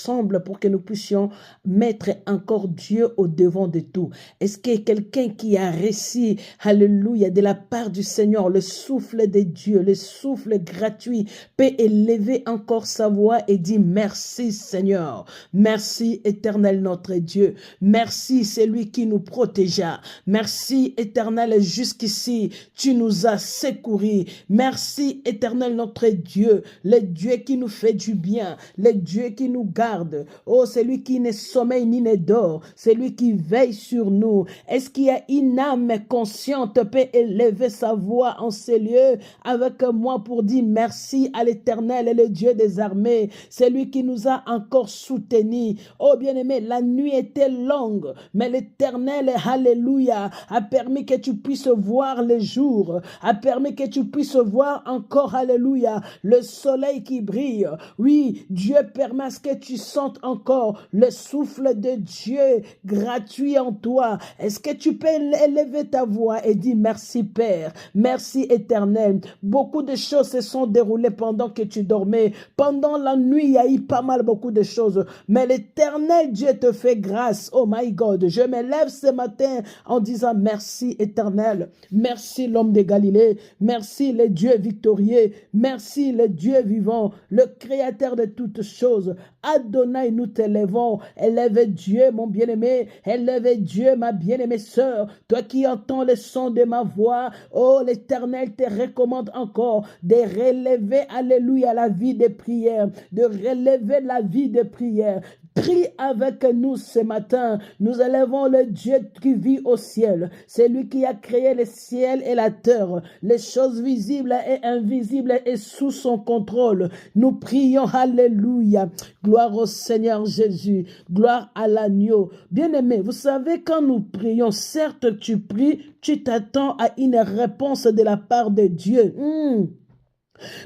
ensemble pour que nous puissions mettre encore Dieu au devant de tout. Est-ce qu'il y a quelqu'un qui a reçu, alléluia, de la part du Seigneur, le souffle de Dieu, le souffle gratuit, peut élever encore sa voix et dire merci Seigneur, merci éternel notre Dieu, merci c'est lui qui nous protégea, merci éternel jusqu'ici, tu nous as secourus, merci éternel notre Dieu, le Dieu qui nous fait du bien, le Dieu qui nous garde, oh c'est lui qui ne sommeille ni ne dort, c'est lui qui veille sur nous. Est-ce qu'il y a une âme consciente peut élever sa voix en ces lieux avec moi pour dire merci à l'Éternel et le Dieu des armées, c'est lui qui nous a encore soutenus. Oh bien-aimé, la nuit était longue, mais l'Éternel, alléluia, a permis que tu puisses voir le jour, a permis que tu puisses voir encore, alléluia, le soleil qui brille. Oui, Dieu permet à ce que tu sentes encore le souffle de Dieu gratuit en toi. Est-ce que tu peux élever ta voix et dire merci Père, merci Éternel. Beaucoup de choses se sont déroulées pendant que tu dormais. Pendant la nuit, il y a eu pas mal beaucoup de choses. Mais l'Éternel Dieu te fait grâce. Oh my God, je me lève ce matin en disant merci Éternel. Merci l'homme de Galilée. Merci le Dieu victorieux. Merci le Dieu vivant, le créateur de toutes choses. Adonai, nous t'élèvons. Élève Dieu, mon bien-aimé. Élève Dieu, ma bien-aimée sœur. Toi qui entends le son de ma voix, oh, l'Éternel te recommande encore de relever, alléluia, la vie de prière, de relever la vie de prière. Prie avec nous ce matin. Nous élevons le Dieu qui vit au ciel. C'est lui qui a créé le ciel et la terre. Les choses visibles et invisibles et sous son contrôle. Nous prions, alléluia. Gloire au Seigneur Jésus. Gloire à l'agneau. Bien-aimé, vous savez, quand nous prions, certes tu pries, tu t'attends à une réponse de la part de Dieu.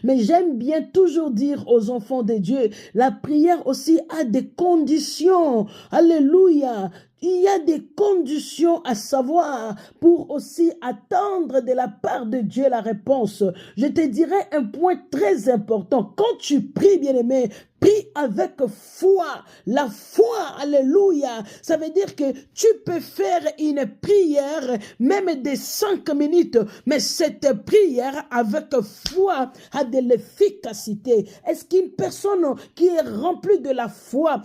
Mais j'aime bien toujours dire aux enfants de Dieu, la prière aussi a des conditions. Alléluia. Il y a des conditions à savoir pour aussi attendre de la part de Dieu la réponse. Je te dirais un point très important. Quand tu pries, bien-aimé, prie avec foi. La foi, alléluia, ça veut dire que tu peux faire une prière, même de 5 minutes, mais cette prière avec foi a de l'efficacité. Est-ce qu'une personne qui est remplie de la foi,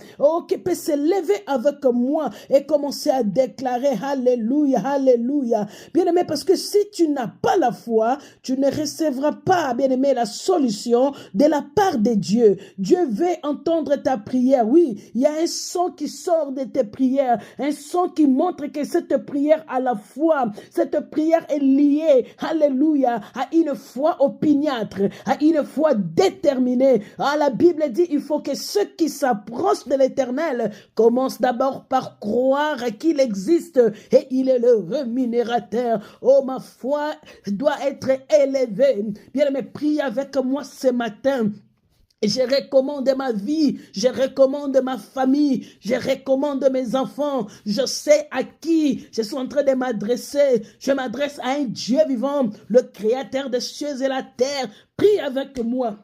qui peut se lever avec moi et commencer à déclarer alléluia, alléluia. Bien-aimé, parce que si tu n'as pas la foi, tu ne recevras pas, bien-aimé, la solution de la part de Dieu. Dieu veut entendre ta prière. Oui, il y a un son qui sort de tes prières, un son qui montre que cette prière a la foi, cette prière est liée, alléluia, à une foi opiniâtre, à une foi déterminée. Ah, la Bible dit, il faut que ceux qui s'approchent de l'Éternel commencent d'abord par croire qu'il existe et il est le rémunérateur. Oh, ma foi doit être élevée. Bien-aimé, prie avec moi ce matin. Je recommande ma vie, je recommande ma famille, je recommande mes enfants. Je sais à qui je suis en train de m'adresser. Je m'adresse à un Dieu vivant, le créateur des cieux et la terre. Prie avec moi.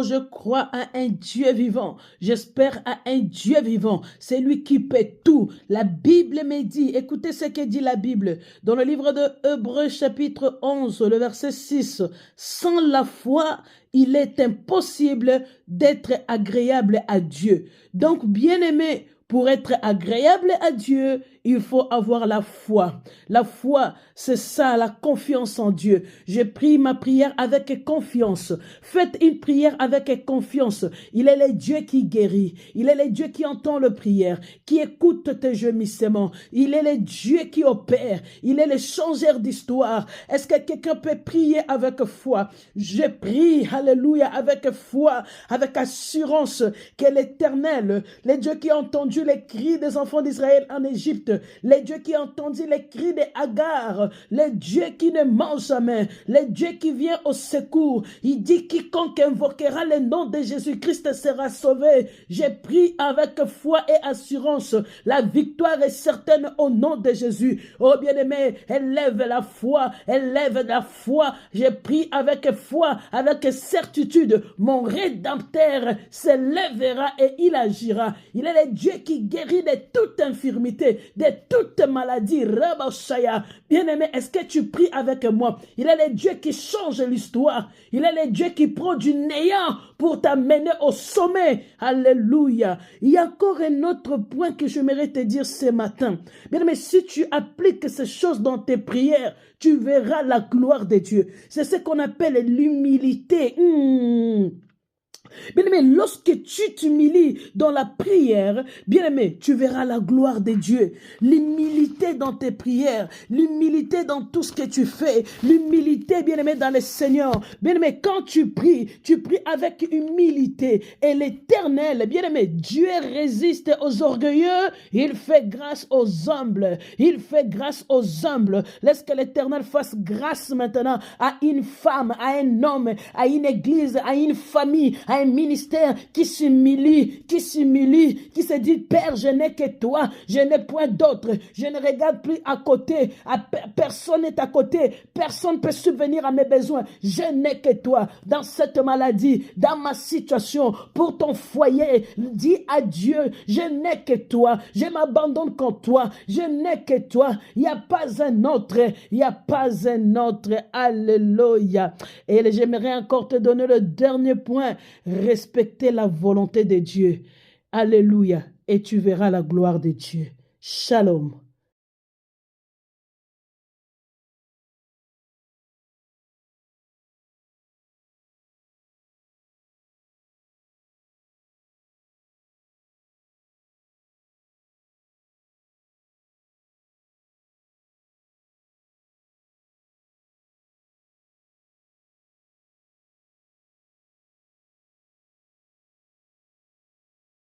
Je crois à un Dieu vivant. J'espère à un Dieu vivant. C'est lui qui peut tout. La Bible me dit, écoutez ce que dit la Bible. Dans le livre de Hébreux chapitre 11, le verset 6. Sans la foi, il est impossible d'être agréable à Dieu. Donc, bien-aimé, pour être agréable à Dieu, il faut avoir la foi. La foi, c'est ça, la confiance en Dieu. Je prie ma prière avec confiance. Faites une prière avec confiance. Il est le Dieu qui guérit. Il est le Dieu qui entend le prière, qui écoute tes gémissements. Il est le Dieu qui opère. Il est le changeur d'histoire. Est-ce que quelqu'un peut prier avec foi? Je prie, alléluia, avec foi, avec assurance que l'Éternel, le Dieu qui a entendu les cris des enfants d'Israël en Égypte, le Dieu qui a entendu les cris de Agar, le Dieu qui ne mange jamais, le Dieu qui vient au secours. Il dit quiconque invoquera le nom de Jésus-Christ sera sauvé. J'ai pris avec foi et assurance. La victoire est certaine au nom de Jésus. Oh bien-aimé, élève la foi, élève la foi. J'ai pris avec foi, avec certitude, mon Rédempteur s'élèvera et il agira. Il est le Dieu qui guérit de toute infirmité, de toute maladie. Bien-aimé, est-ce que tu pries avec moi? Il est le Dieu qui change l'histoire. Il est le Dieu qui prend du néant pour t'amener au sommet. Alléluia. Il y a encore un autre point que j'aimerais te dire ce matin. Bien-aimé, si tu appliques ces choses dans tes prières, tu verras la gloire de Dieu. C'est ce qu'on appelle l'humilité. Bien-aimé, lorsque tu t'humilies dans la prière, bien-aimé, tu verras la gloire de Dieu. L'humilité dans tes prières, l'humilité dans tout ce que tu fais, l'humilité, bien-aimé, dans le Seigneur. Bien-aimé, quand tu pries avec humilité. Et l'Éternel, bien-aimé, Dieu résiste aux orgueilleux, il fait grâce aux humbles. Il fait grâce aux humbles. Laisse que l'Éternel fasse grâce maintenant à une femme, à un homme, à une église, à une famille, à un ministère qui s'humilie, qui se dit, Père, je n'ai que toi, je n'ai point d'autre, je ne regarde plus à côté, personne n'est à côté, personne ne peut subvenir à mes besoins, je n'ai que toi, dans cette maladie, dans ma situation, pour ton foyer, dis à Dieu, je n'ai que toi, je m'abandonne qu'en toi, je n'ai que toi, il n'y a pas un autre, il n'y a pas un autre, alléluia. Et j'aimerais encore te donner le dernier point, respecter la volonté de Dieu. Alléluia. Et tu verras la gloire de Dieu. Shalom.